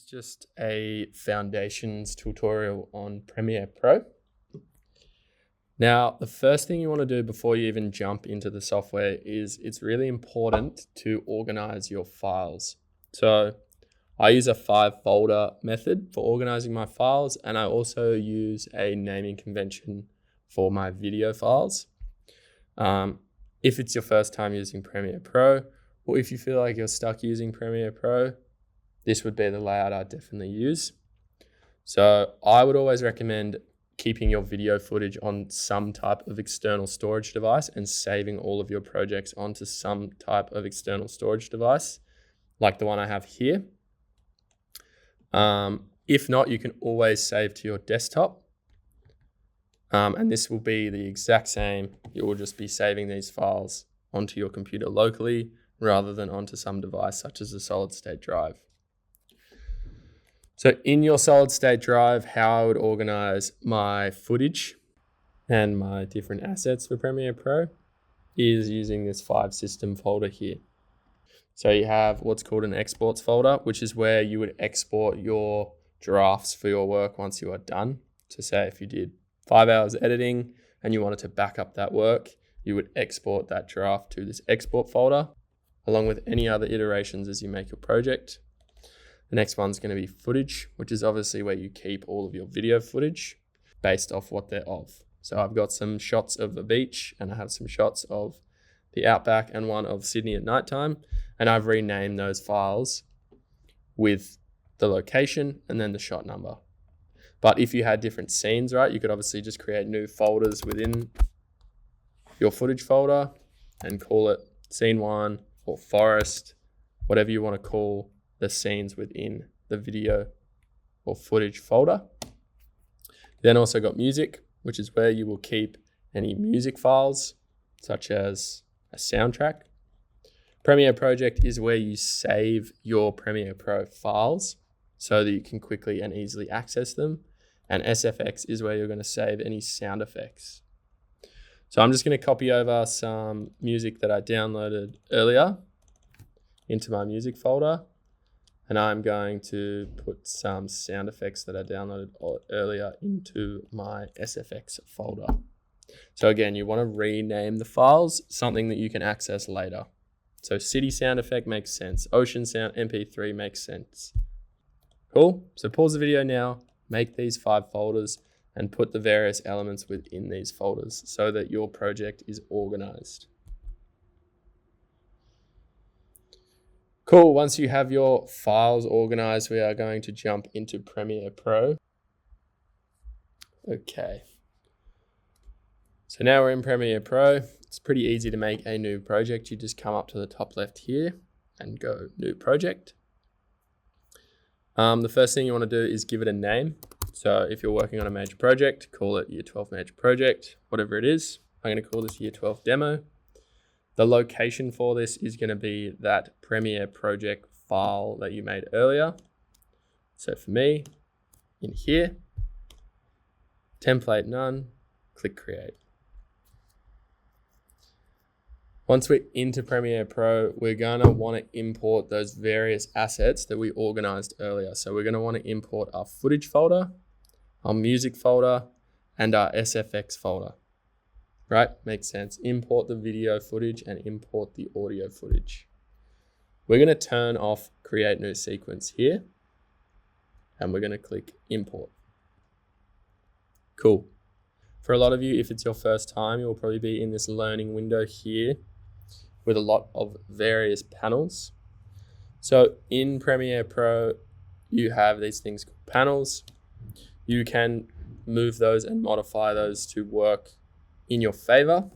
is just a foundations tutorial on Premiere Pro. Now, the first thing you want to do before you even jump into the software is it's really important to organize your files. So I use a 5-folder method for organizing my files, and I also use a naming convention for my video files. If it's your first time using Premiere Pro, or if you feel like you're stuck using Premiere Pro, this would be the layout I'd definitely use. So I would always recommend keeping your video footage on some type of external storage device and saving all of your projects onto some type of external storage device, like the one I have here. If not, you can always save to your desktop. And this will be the exact same. You will just be saving these files onto your computer locally rather than onto some device such as a solid state drive. So in your solid state drive, how I would organize my footage and my different assets for Premiere Pro is using this 5 system folder here. So you have what's called an exports folder, which is where you would export your drafts for your work once you are done. So say if you did 5 hours editing and you wanted to back up that work, you would export that draft to this export folder, along with any other iterations as you make your project. The next one's going to be footage, which is obviously where you keep all of your video footage based off what they're of. So I've got some shots of the beach and I have some shots of the outback and one of Sydney at nighttime. And I've renamed those files with the location and then the shot number. But if you had different scenes, right, you could obviously just create new folders within your footage folder and call it scene 1 or forest, whatever you want to call the scenes within the video or footage folder. Then also got music, which is where you will keep any music files, such as a soundtrack. Premiere Project is where you save your Premiere Pro files so that you can quickly and easily access them. And SFX is where you're going to save any sound effects. So I'm just going to copy over some music that I downloaded earlier into my music folder. And I'm going to put some sound effects that I downloaded earlier into my SFX folder. So again, you want to rename the files, something that you can access later. So city sound effect makes sense. Ocean sound MP3 makes sense. Cool. So pause the video now, make these 5 folders and put the various elements within these folders so that your project is organized. Cool, once you have your files organized, we are going to jump into Premiere Pro. Okay. So now we're in Premiere Pro. It's pretty easy to make a new project. You just come up to the top left here and go New Project. The first thing you want to do is give it a name. So if you're working on a major project, call it Year 12 Major Project, whatever it is. I'm going to call this Year 12 Demo. The location for this is going to be that Premiere Project file that you made earlier. So for me, in here, template none, click create. Once we're into Premiere Pro, we're going to want to import those various assets that we organized earlier. So we're going to want to import our footage folder, our music folder, and our SFX folder. Right? Makes sense. Import the video footage and import the audio footage. We're going to turn off create new sequence here. And we're going to click import. Cool. For a lot of you, if it's your first time, you'll probably be in this learning window here with a lot of various panels. So in Premiere Pro, you have these things called panels. You can move those and modify those to work in your favor.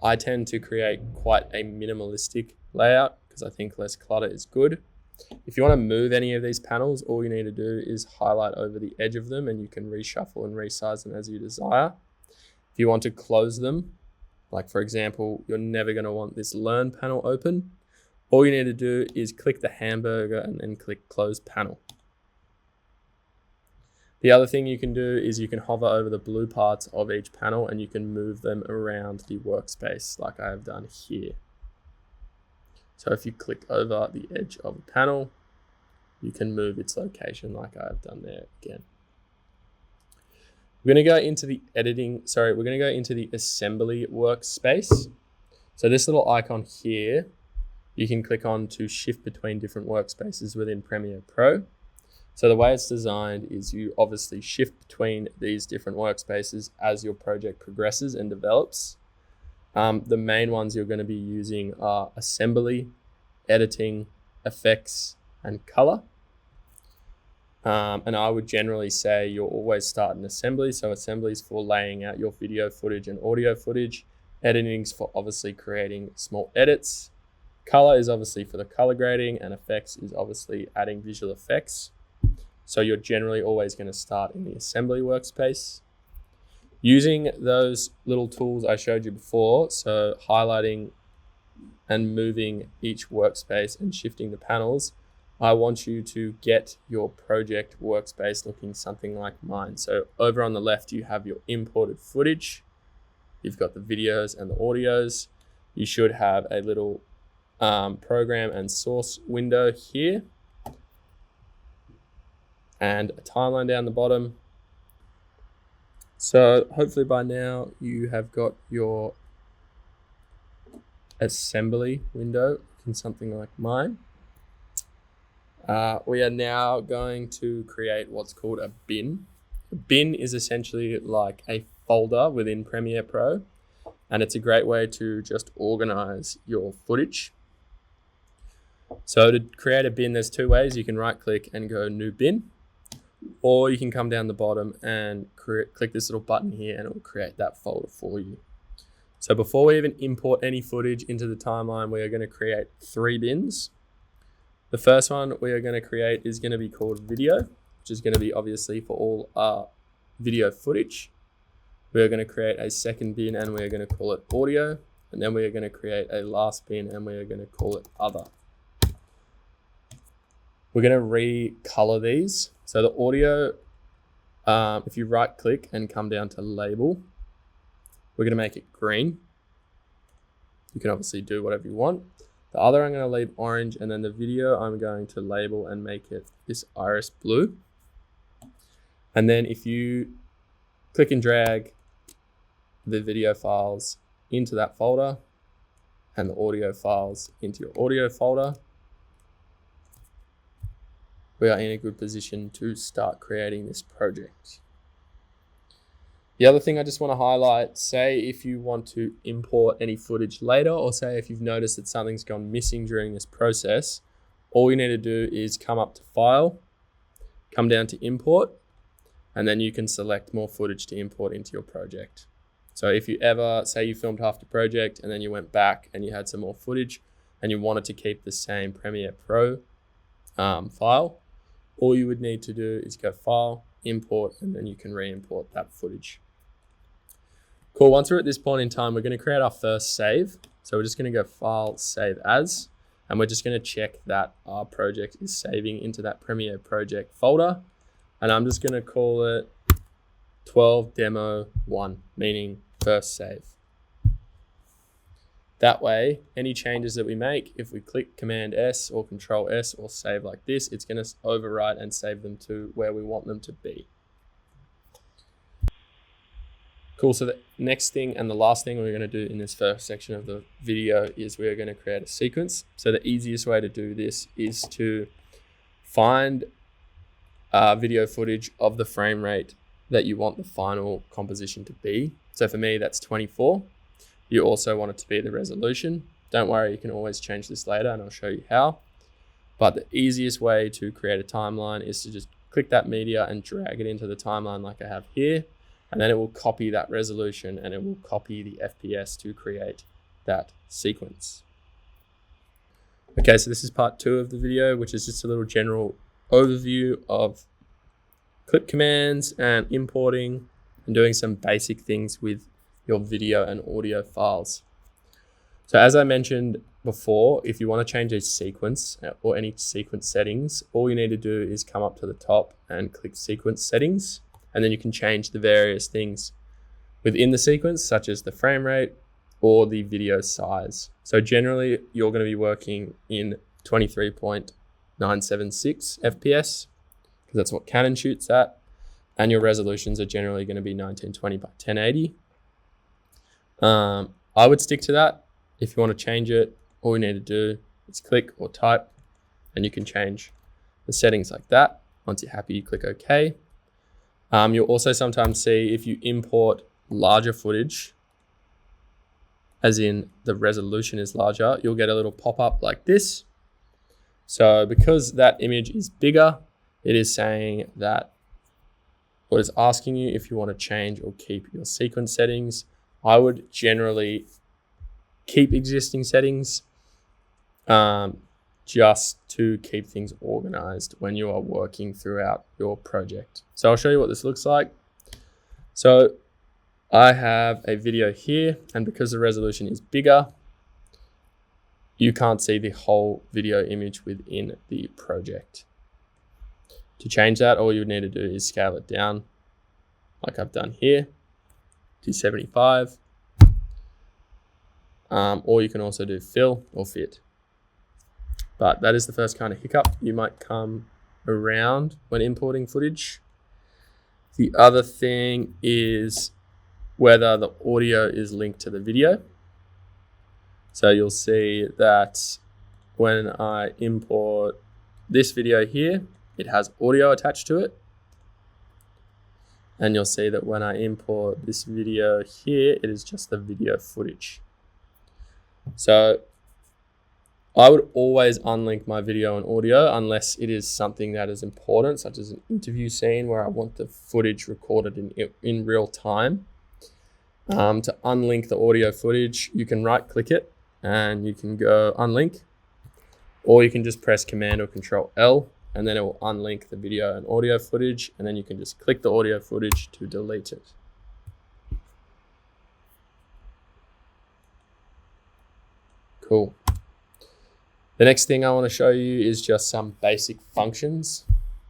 I tend to create quite a minimalistic layout because I think less clutter is good. If you want to move any of these panels, all you need to do is highlight over the edge of them and you can reshuffle and resize them as you desire. If you want to close them, like for example, you're never going to want this Learn panel open. All you need to do is click the hamburger and then click Close Panel. The other thing you can do is you can hover over the blue parts of each panel and you can move them around the workspace like I have done here. So if you click over the edge of a panel, you can move its location like I've done there again. We're going to go into the assembly workspace. So this little icon here, you can click on to shift between different workspaces within Premiere Pro. So the way it's designed is you obviously shift between these different workspaces as your project progresses and develops. The main ones you're going to be using are assembly, editing, effects, and color. And I would generally say you'll always start in assembly. So assembly is for laying out your video footage and audio footage. Editing is for obviously creating small edits. Color is obviously for the color grading, and effects is obviously adding visual effects. So you're generally always going to start in the assembly workspace. Using those little tools I showed you before, so highlighting and moving each workspace and shifting the panels, I want you to get your project workspace looking something like mine. So over on the left, you have your imported footage. You've got the videos and the audios. You should have a little program and source window here, and a timeline down the bottom. So hopefully by now you have got your assembly window looking something like mine. We are now going to create what's called a bin. A bin is essentially like a folder within Premiere Pro, and it's a great way to just organize your footage. So to create a bin, there's two ways. You can right click and go new bin, or you can come down the bottom and click this little button here and it will create that folder for you. So before we even import any footage into the timeline, we are going to create 3 bins. The first one we are going to create is going to be called video, which is going to be obviously for all our video footage. We are going to create a second bin and we are going to call it audio. And then we are going to create a last bin and we are going to call it other. We're going to recolor these. So the audio, if you right click and come down to label, we're going to make it green. You can obviously do whatever you want. The other I'm going to leave orange, and then the video I'm going to label and make it this iris blue. And then if you click and drag the video files into that folder and the audio files into your audio folder, we are in a good position to start creating this project. The other thing I just want to highlight, say if you want to import any footage later, or say if you've noticed that something's gone missing during this process, all you need to do is come up to File, come down to Import, and then you can select more footage to import into your project. So if you ever, say you filmed half the project and then you went back and you had some more footage and you wanted to keep the same Premiere Pro file, all you would need to do is go File, Import, and then you can re-import that footage. Cool, once we're at this point in time, we're going to create our first save. So we're just going to go File, Save As, and we're just going to check that our project is saving into that Premiere Project folder. And I'm just going to call it 12 Demo 1, meaning first save. That way, any changes that we make, if we click Command S or Control S or save like this, it's going to overwrite and save them to where we want them to be. Cool, so the next thing and the last thing we're going to do in this first section of the video is we're going to create a sequence. So the easiest way to do this is to find video footage of the frame rate that you want the final composition to be. So for me, that's 24. You also want it to be the resolution. Don't worry, you can always change this later and I'll show you how. But the easiest way to create a timeline is to just click that media and drag it into the timeline like I have here. And then it will copy that resolution and it will copy the FPS to create that sequence. Okay, so this is part 2 of the video, which is just a little general overview of clip commands and importing and doing some basic things with your video and audio files. So as I mentioned before, if you want to change a sequence or any sequence settings, all you need to do is come up to the top and click sequence settings. And then you can change the various things within the sequence, such as the frame rate or the video size. So generally, you're going to be working in 23.1 976 FPS, because that's what Canon shoots at. And your resolutions are generally going to be 1920 by 1080. I would stick to that. If you want to change it, all you need to do is click or type, and you can change the settings like that. Once you're happy, you click OK. You'll also sometimes see if you import larger footage, as in the resolution is larger, you'll get a little pop-up like this. So because that image is bigger, it is saying that, what is asking you if you want to change or keep your sequence settings. I would generally keep existing settings just to keep things organized when you are working throughout your project. So I'll show you what this looks like. So I have a video here, and because the resolution is bigger, you can't see the whole video image within the project. To change that, all you would need to do is scale it down like I've done here to 75. Or you can also do fill or fit. But that is the first kind of hiccup you might come around when importing footage. The other thing is whether the audio is linked to the video. So you'll see that when I import this video here, it has audio attached to it. And you'll see that when I import this video here, it is just the video footage. So I would always unlink my video and audio unless it is something that is important, such as an interview scene where I want the footage recorded in real time. To unlink the audio footage, you can right click it and you can go unlink, or you can just press Command or Control L, and then it will unlink the video and audio footage, and then you can just click the audio footage to delete it. Cool. The next thing I want to show you is just some basic functions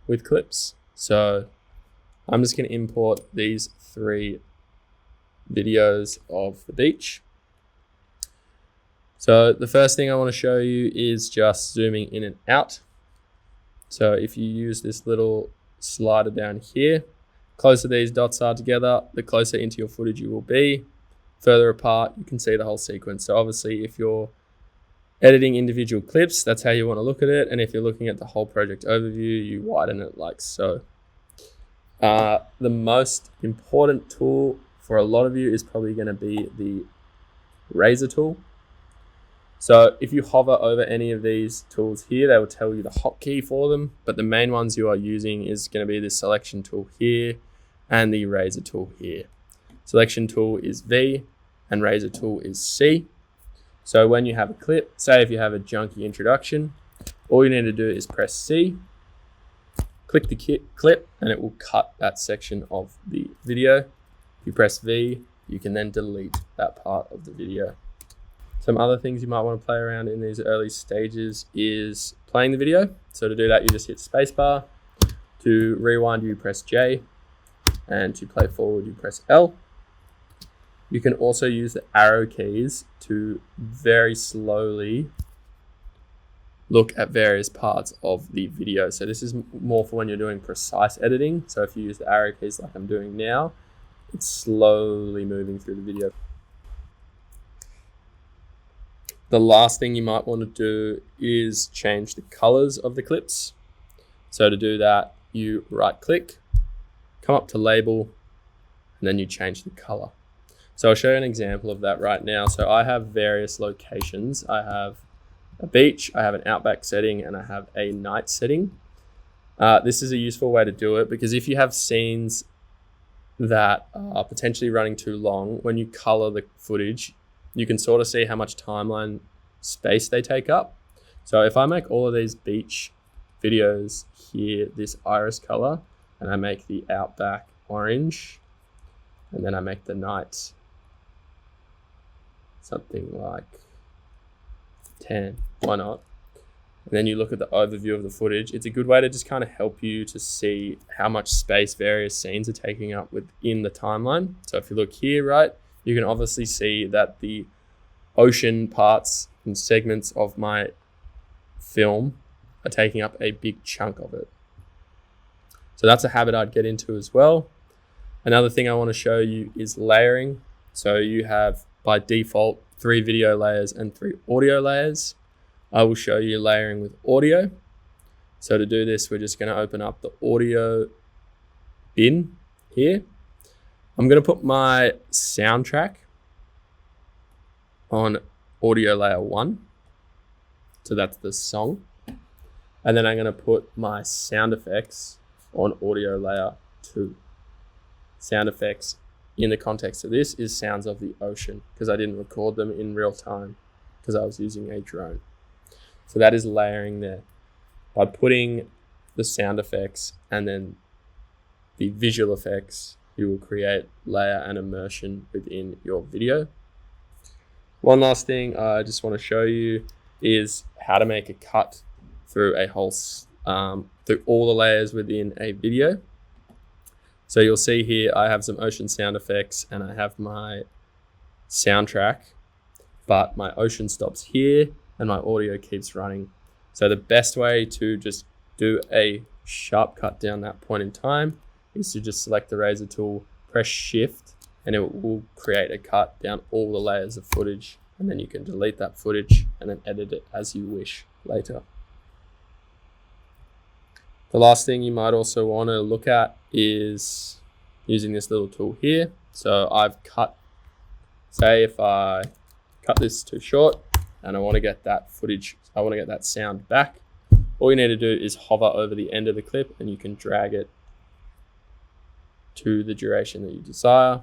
with clips. So I'm just going to import these 3 videos of the beach. So the first thing I want to show you is just zooming in and out. So if you use this little slider down here, closer these dots are together, the closer into your footage you will be. Further apart, you can see the whole sequence. So obviously if you're editing individual clips, that's how you want to look at it. And if you're looking at the whole project overview, you widen it like so. The most important tool for a lot of you is probably going to be the razor tool. So if you hover over any of these tools here, they will tell you the hotkey for them, but the main ones you are using is going to be the selection tool here and the razor tool here. Selection tool is V and razor tool is C. So when you have a clip, say if you have a junky introduction, all you need to do is press C, click the clip, and it will cut that section of the video. If you press V, you can then delete that part of the video. Some other things you might want to play around in these early stages is playing the video. So to do that, you just hit spacebar. To rewind, you press J, and to play forward, you press L. You can also use the arrow keys to very slowly look at various parts of the video. So this is more for when you're doing precise editing. So if you use the arrow keys like I'm doing now, it's slowly moving through the video. The last thing you might want to do is change the colors of the clips. So to do that, you right click, come up to label, and then you change the color. So I'll show you an example of that right now. So I have various locations. I have a beach, I have an outback setting, and I have a night setting. This is a useful way to do it because if you have scenes that are potentially running too long, when you color the footage, you can sort of see how much timeline space they take up. So if I make all of these beach videos here this iris color, and I make the outback orange, and then I make the night something like 10, why not? And then you look at the overview of the footage. It's a good way to just kind of help you to see how much space various scenes are taking up within the timeline. So if you look here, right, you can obviously see that the ocean parts and segments of my film are taking up a big chunk of it. So that's a habit I'd get into as well. Another thing I want to show you is layering. So you have by default 3 video layers and 3 audio layers. I will show you layering with audio. So to do this, we're just going to open up the audio bin here. I'm going to put my soundtrack on audio layer 1. So that's the song. And then I'm going to put my sound effects on audio layer 2. Sound effects in the context of this is sounds of the ocean, because I didn't record them in real time because I was using a drone. So that is layering there. By putting the sound effects and then the visual effects, you will create layer and immersion within your video. One last thing I just want to show you is how to make a cut through a whole through all the layers within a video. So you'll see here I have some ocean sound effects and I have my soundtrack, but my ocean stops here and my audio keeps running. So the best way to just do a sharp cut down that point in time is to just select the razor tool, press shift, and it will create a cut down all the layers of footage. And then you can delete that footage and then edit it as you wish later. The last thing you might also want to look at is using this little tool here. So I've cut, say if I cut this too short and I want to get that footage, I want to get that sound back, all you need to do is hover over the end of the clip and you can drag it to the duration that you desire.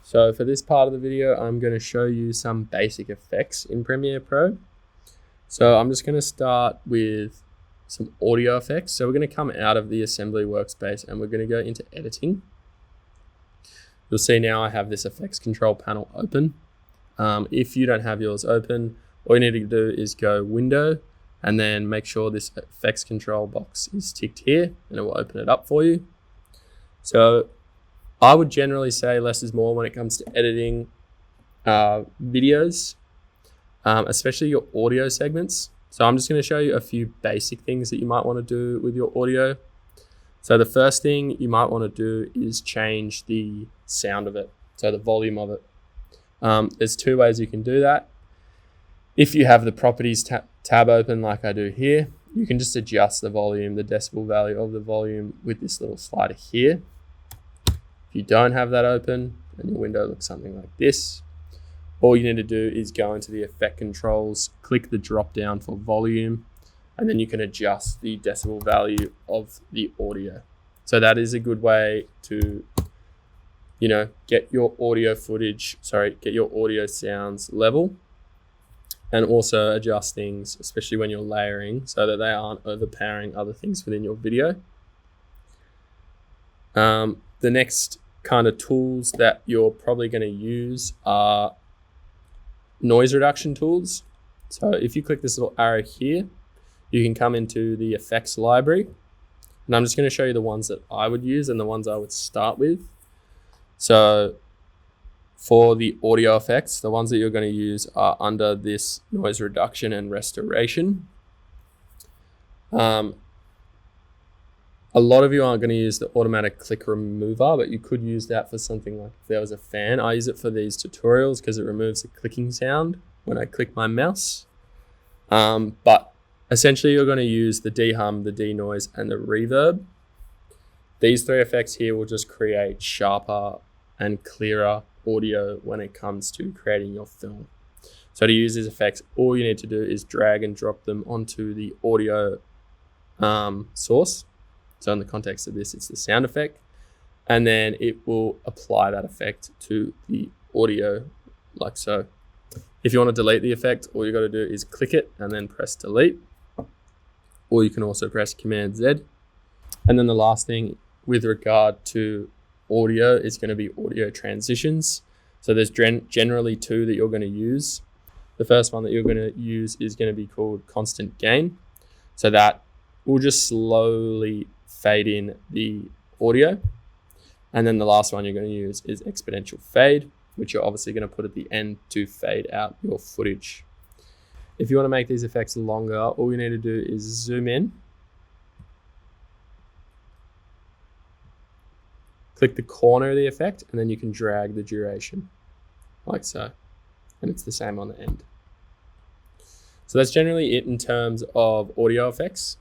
So for this part of the video, I'm going to show you some basic effects in Premiere Pro. So I'm just going to start with some audio effects. So we're going to come out of the assembly workspace and we're going to go into editing. You'll see now I have this effects control panel open. If you don't have yours open, all you need to do is go window and then make sure this effects control box is ticked here and it will open it up for you. So I would generally say less is more when it comes to editing videos, especially your audio segments. So I'm just going to show you a few basic things that you might want to do with your audio. So the first thing you might want to do is change the sound of it, so the volume of it. There's 2 ways you can do that. If you have the properties tab open like I do here, you can just adjust the volume, the decibel value of the volume with this little slider here. If you don't have that open and your window looks something like this, all you need to do is go into the effect controls, click the drop down for volume, and then you can adjust the decibel value of the audio. So that is a good way to, get your audio sounds level, and also adjust things, especially when you're layering, so that they aren't overpowering other things within your video. The next kind of tools that you're probably going to use are noise reduction tools. So if you click this little arrow here, you can come into the effects library. And I'm just going to show you the ones that I would use and the ones I would start with. So for the audio effects, the ones that you're going to use are under this noise reduction and restoration. A lot of you aren't going to use the automatic click remover, but you could use that for something like if there was a fan. I use it for these tutorials because it removes the clicking sound when I click my mouse. But essentially you're going to use the dehum, the denoise, and the reverb. These 3 effects here will just create sharper and clearer audio when it comes to creating your film. So to use these effects, all you need to do is drag and drop them onto the audio source. So in the context of this, it's the sound effect, and then it will apply that effect to the audio like so. If you want to delete the effect, all you got to do is click it and then press delete, or you can also press Command Z. And then the last thing with regard to audio is going to be audio transitions. So there's generally 2 that you're going to use. The first one that you're going to use is going to be called constant gain. So that will just slowly fade in the audio. And then the last one you're going to use is exponential fade, which you're obviously going to put at the end to fade out your footage. If you want to make these effects longer, all you need to do is zoom in click the corner of the effect, and then you can drag the duration like so. And it's the same on the end. So that's generally it in terms of audio effects.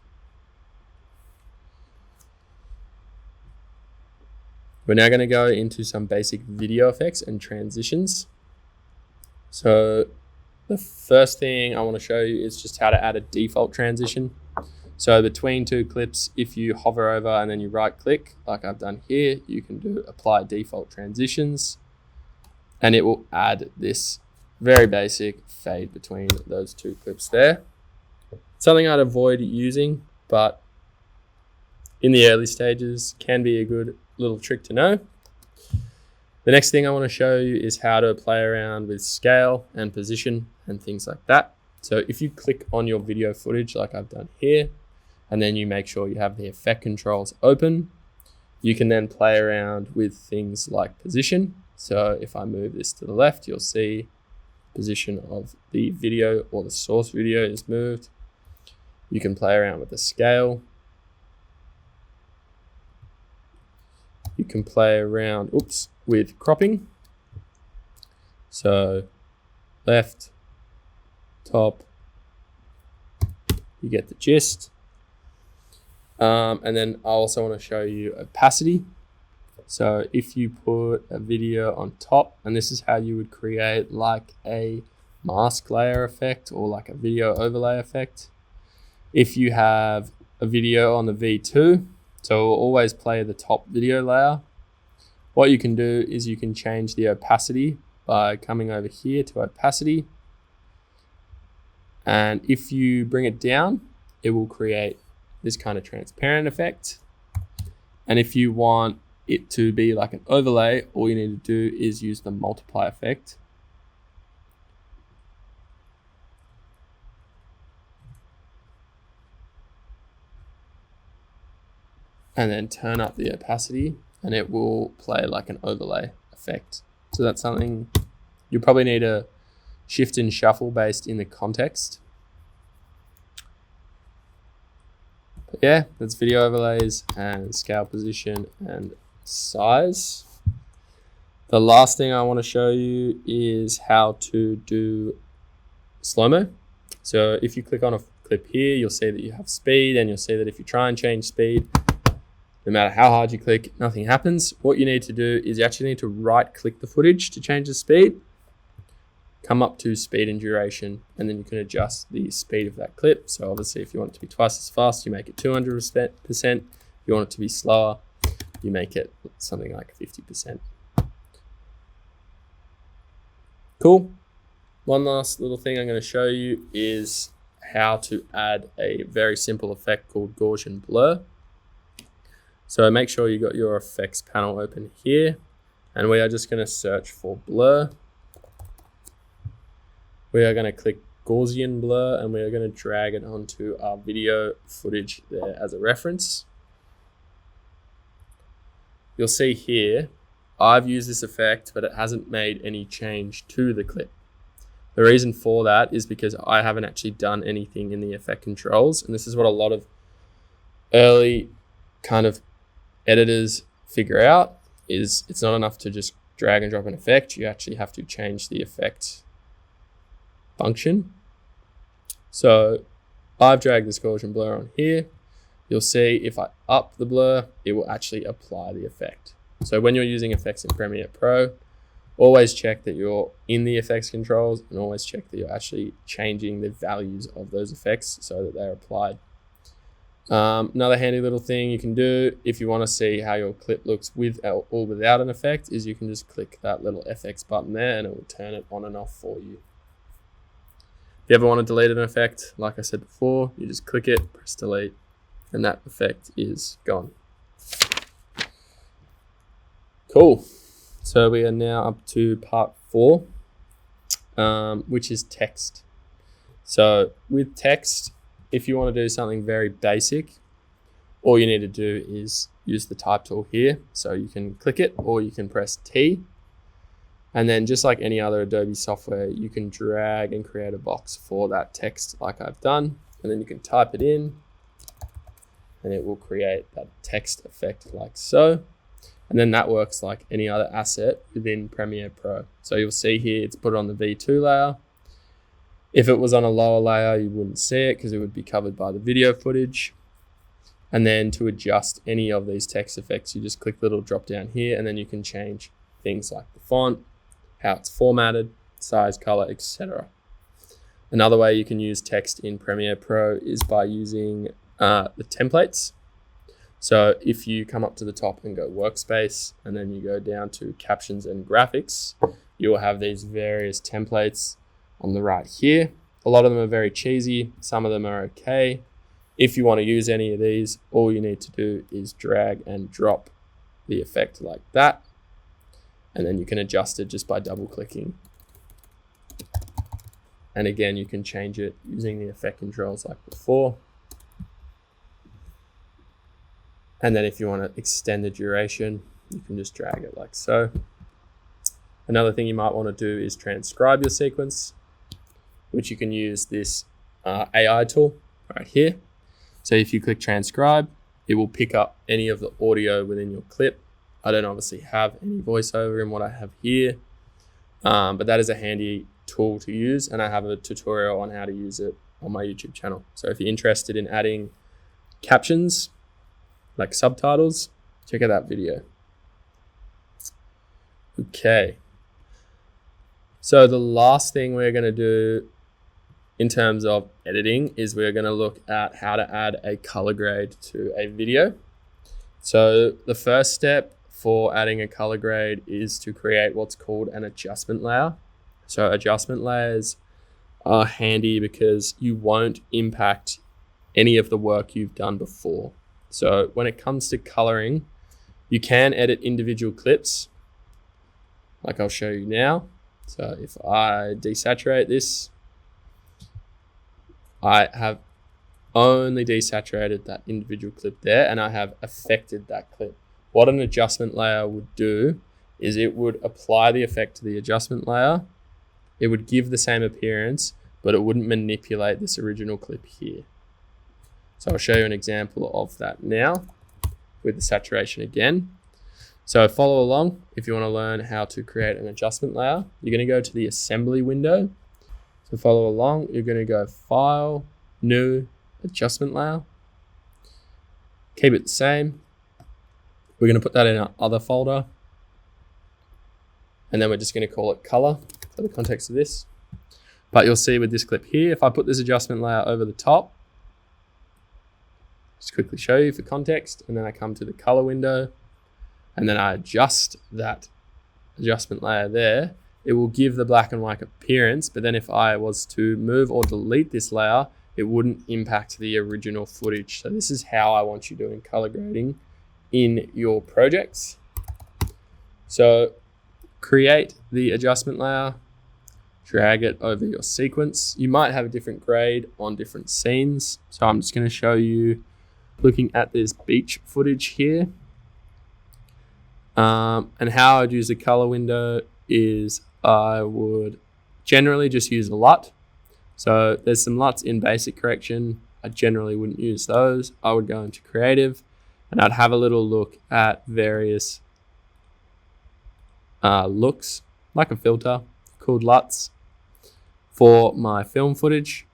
We're now going to go into some basic video effects and transitions. So the first thing I want to show you is just how to add a default transition. So between two clips, if you hover over and then you right click, like I've done here, you can do apply default transitions, and it will add this very basic fade between those two clips there. Something I'd avoid using, but in the early stages can be a good little trick to know. The next thing I want to show you is how to play around with scale and position and things like that. So if you click on your video footage like I've done here, and then you make sure you have the effect controls open, you can then play around with things like position. So if I move this to the left, you'll see position of the video or the source video is moved. You can play around with the scale. You can play around, with cropping. So left, top, you get the gist. And then I also want to show you opacity. So if you put a video on top, and this is how you would create like a mask layer effect or like a video overlay effect. If you have a video on the V2, so we'll always play the top video layer. What you can do is you can change the opacity by coming over here to opacity. And if you bring it down, it will create this kind of transparent effect. And if you want it to be like an overlay, all you need to do is use the multiply effect. And then turn up the opacity, and it will play like an overlay effect. So that's something you probably need to shift and shuffle based in the context. But yeah, that's video overlays and scale, position, and size. The last thing I want to show you is how to do slow-mo. So if you click on a clip here, you'll see that you have speed, and you'll see that if you try and change speed, no matter how hard you click, nothing happens. What you need to do is you actually need to right click the footage to change the speed, come up to speed and duration, and then you can adjust the speed of that clip. So obviously if you want it to be twice as fast, you make it 200%. If you want it to be slower, you make it something like 50%. Cool. One last little thing I'm going to show you is how to add a very simple effect called Gaussian blur. So make sure you got your effects panel open here, and we are just going to search for blur. We are going to click Gaussian blur, and we are going to drag it onto our video footage there as a reference. You'll see here, I've used this effect, but it hasn't made any change to the clip. The reason for that is because I haven't actually done anything in the effect controls, and this is what a lot of early kind of editors figure out, is it's not enough to just drag and drop an effect. You actually have to change the effect function. So I've dragged this Gaussian blur on here. You'll see if I up the blur, it will actually apply the effect. So when you're using effects in Premiere Pro, always check that you're in the effects controls, and always check that you're actually changing the values of those effects so that they're applied. Another handy little thing you can do if you want to see how your clip looks with or without an effect is you can just click that little FX button there, and it will turn it on and off for you. If you ever want to delete an effect, like I said before, you just click it, press delete, and that effect is gone. Cool. So we are now up to part 4, which is text. So with text, if you want to do something very basic, all you need to do is use the type tool here. So you can click it, or you can press T. And then just like any other Adobe software, you can drag and create a box for that text like I've done. And then you can type it in, and it will create that text effect like so. And then that works like any other asset within Premiere Pro. So you'll see here, it's put on the V2 layer. If it was on a lower layer, you wouldn't see it because it would be covered by the video footage. And then to adjust any of these text effects, you just click the little drop down here, and then you can change things like the font, how it's formatted, size, color, etc. Another way you can use text in Premiere Pro is by using the templates. So if you come up to the top and go workspace, and then you go down to captions and graphics, you will have these various templates on the right here. A lot of them are very cheesy. Some of them are okay. If you want to use any of these, all you need to do is drag and drop the effect like that. And then you can adjust it just by double clicking. And again, you can change it using the effect controls like before. And then if you want to extend the duration, you can just drag it like so. Another thing you might want to do is transcribe your sequence, which you can use this AI tool right here. So if you click transcribe, it will pick up any of the audio within your clip. I don't obviously have any voiceover in what I have here, but that is a handy tool to use, and I have a tutorial on how to use it on my YouTube channel. So if you're interested in adding captions, like subtitles, check out that video. Okay. So the last thing we're going to do in terms of editing is we're going to look at how to add a color grade to a video. So the first step for adding a color grade is to create what's called an adjustment layer. So adjustment layers are handy because you won't impact any of the work you've done before. So when it comes to coloring, you can edit individual clips, like I'll show you now. So if I desaturate this, I have only desaturated that individual clip there, and I have affected that clip. What an adjustment layer would do is it would apply the effect to the adjustment layer. It would give the same appearance, but it wouldn't manipulate this original clip here. So I'll show you an example of that now with the saturation again. So follow along if you want to learn how to create an adjustment layer. You're going to go to the assembly window. So follow along, you're going to go File, New, Adjustment Layer. Keep it the same. We're going to put that in our other folder. And then we're just going to call it Color for the context of this. But you'll see with this clip here, if I put this adjustment layer over the top, just quickly show you for context, and then I come to the color window, and then I adjust that adjustment layer there, it will give the black and white appearance. But then if I was to move or delete this layer, it wouldn't impact the original footage. So this is how I want you doing color grading in your projects. So create the adjustment layer, drag it over your sequence. You might have a different grade on different scenes. So I'm just going to show you looking at this beach footage here. And how I'd use the color window is I would generally just use a LUT. So there's some LUTs in basic correction. I generally wouldn't use those. I would go into creative and I'd have a little look at various looks, like a filter called LUTs for my film footage.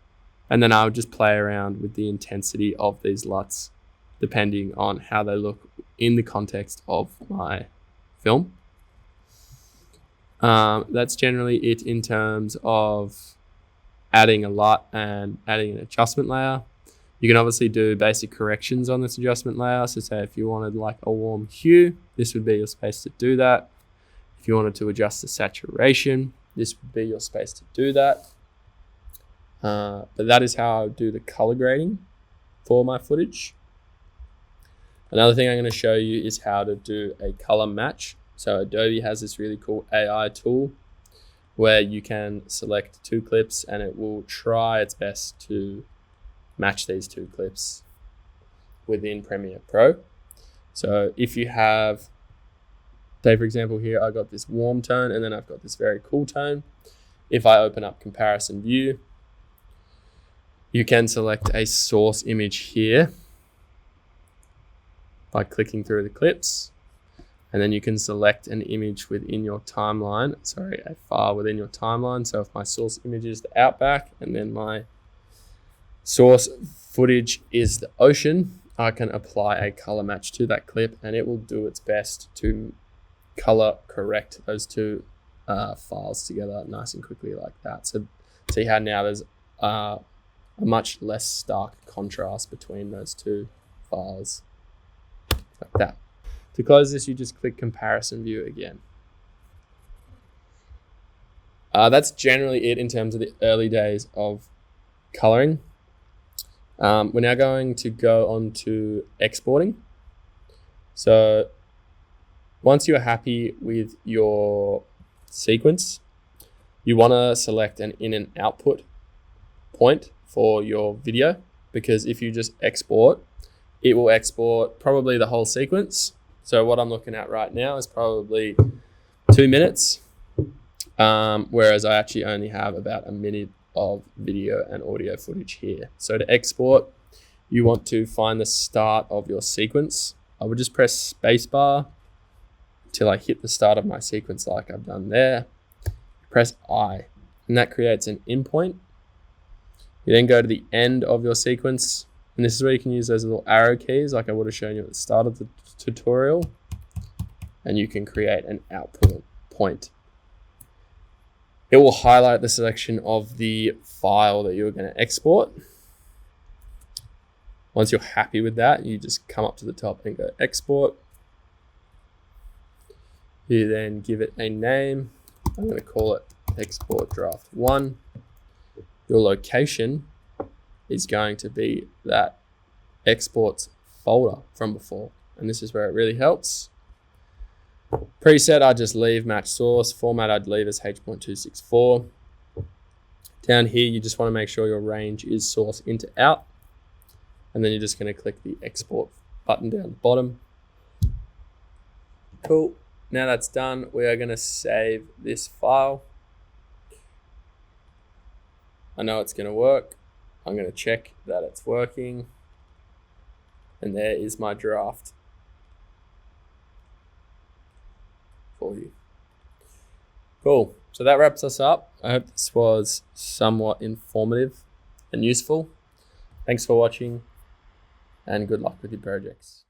And then I would just play around with the intensity of these LUTs depending on how they look in the context of my film. That's generally it in terms of adding a LUT and adding an adjustment layer. You can obviously do basic corrections on this adjustment layer. So say if you wanted like a warm hue, this would be your space to do that. If you wanted to adjust the saturation, this would be your space to do that. But that is how I would do the color grading for my footage. Another thing I'm going to show you is how to do a color match. So Adobe has this really cool AI tool where you can select two clips and it will try its best to match these two clips within Premiere Pro. So if you have, say for example here, I got this warm tone and then I've got this very cool tone. If I open up comparison view, you can select a source image here by clicking through the clips. And then you can select an image within your timeline, a file within your timeline. So if my source image is the outback and then my source footage is the ocean, I can apply a color match to that clip and it will do its best to color correct those two files together nice and quickly like that. So see how now there's a much less stark contrast between those two files like that. To close this, you just click comparison view again. That's generally it in terms of the early days of coloring. We're now going to go on to exporting. So once you're happy with your sequence, you want to select an in and output point for your video, because if you just export, it will export probably the whole sequence. So what I'm looking at right now is probably 2 minutes, whereas I actually only have about a minute of video and audio footage here. So to export, you want to find the start of your sequence. I would just press spacebar till I hit the start of my sequence like I've done there. Press I, and that creates an in point. You then go to the end of your sequence, and this is where you can use those little arrow keys like I would have shown you at the start of the tutorial, and you can create an output point. It will highlight the selection of the file that you're going to export. Once you're happy with that, you just come up to the top and go export. You then give it a name. I'm going to call it export draft 1. Your location is going to be that exports folder from before. And this is where it really helps. Preset, I just leave match source. Format, I'd leave as H.264. Down here, you just want to make sure your range is source into out. And then you're just going to click the export button down the bottom. Cool. Now that's done, we are going to save this file. I know it's going to work. I'm going to check that it's working. And there is my draft for you. Cool. So that wraps us up. I hope this was somewhat informative and useful. Thanks for watching, and good luck with your projects.